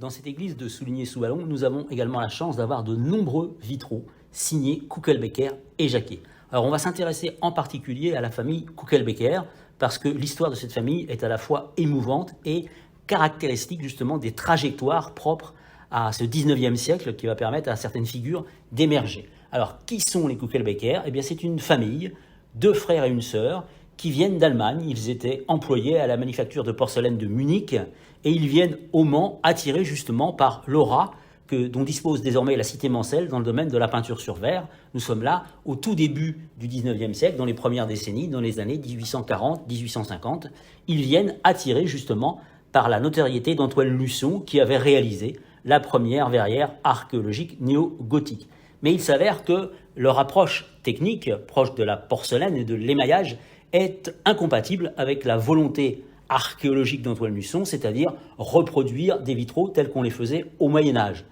Dans cette église de Souvigné-sous-Vallon, nous avons également la chance d'avoir de nombreux vitraux signés Kuckelbecker et Jacquet. Alors on va s'intéresser en particulier à la famille Kuckelbecker parce que l'histoire de cette famille est à la fois émouvante et caractéristique justement des trajectoires propres à ce 19e siècle qui va permettre à certaines figures d'émerger. Alors qui sont les Kuckelbecker? Eh bien c'est une famille, 2 frères et une sœur, qui viennent d'Allemagne. Ils étaient employés à la manufacture de porcelaine de Munich et ils viennent au Mans attirés justement par l'aura dont dispose désormais la cité mancelle dans le domaine de la peinture sur verre. Nous sommes là au tout début du 19e siècle, dans les premières décennies, dans les années 1840-1850. Ils viennent attirés justement par la notoriété d'Antoine Lusson qui avait réalisé la première verrière archéologique néo-gothique. Mais il s'avère que leur approche technique, proche de la porcelaine et de l'émaillage, est incompatible avec la volonté archéologique d'Antoine Lusson, c'est-à-dire reproduire des vitraux tels qu'on les faisait au Moyen-Âge.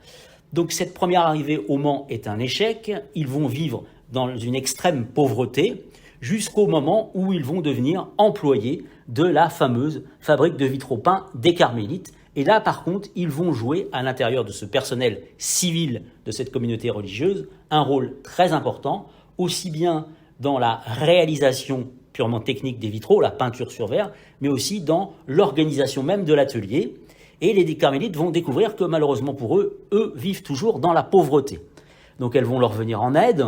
Donc cette première arrivée au Mans est un échec. Ils vont vivre dans une extrême pauvreté jusqu'au moment où ils vont devenir employés de la fameuse fabrique de vitraux peints des Carmélites. Et là, par contre, ils vont jouer à l'intérieur de ce personnel civil de cette communauté religieuse un rôle très important, aussi bien dans la réalisation purement technique des vitraux, la peinture sur verre, mais aussi dans l'organisation même de l'atelier. Et les carmélites vont découvrir que malheureusement pour eux vivent toujours dans la pauvreté. Donc elles vont leur venir en aide.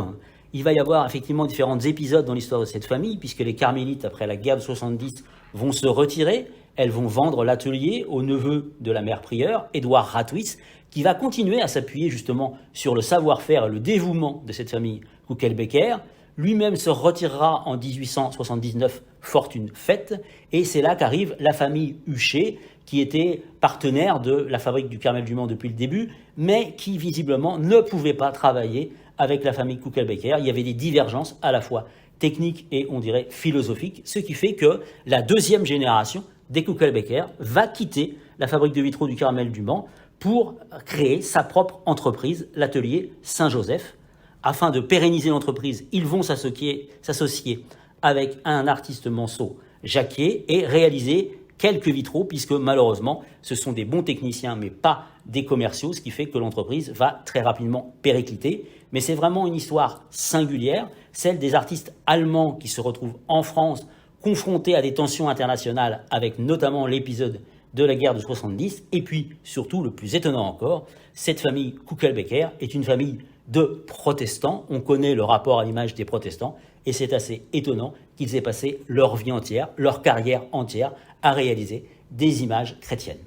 Il va y avoir effectivement différents épisodes dans l'histoire de cette famille, puisque les carmélites, après la guerre de 70, vont se retirer. Elles vont vendre l'atelier au neveu de la mère prieure, Édouard Ratwitz, qui va continuer à s'appuyer justement sur le savoir-faire et le dévouement de cette famille Kuckelbecker. Lui-même se retirera en 1879, fortune faite, et c'est là qu'arrive la famille Huchet, qui était partenaire de la fabrique du Carmel du Mans depuis le début, mais qui visiblement ne pouvait pas travailler avec la famille Kuckelbecker. Il y avait des divergences à la fois techniques et, on dirait, philosophiques, ce qui fait que la deuxième génération des Kuckelbecker va quitter la fabrique de vitraux du Carmel du Mans pour créer sa propre entreprise, l'atelier Saint-Joseph. Afin de pérenniser l'entreprise, ils vont s'associer avec un artiste manceau, Jacquet, et réaliser quelques vitraux, puisque malheureusement, ce sont des bons techniciens, mais pas des commerciaux, ce qui fait que l'entreprise va très rapidement péricliter. Mais c'est vraiment une histoire singulière, celle des artistes allemands qui se retrouvent en France, confrontés à des tensions internationales, avec notamment l'épisode de la guerre de 70, et puis surtout, le plus étonnant encore, cette famille Kuckelbecker est une famille de protestants. On connaît le rapport à l'image des protestants et c'est assez étonnant qu'ils aient passé leur vie entière, leur carrière entière à réaliser des images chrétiennes.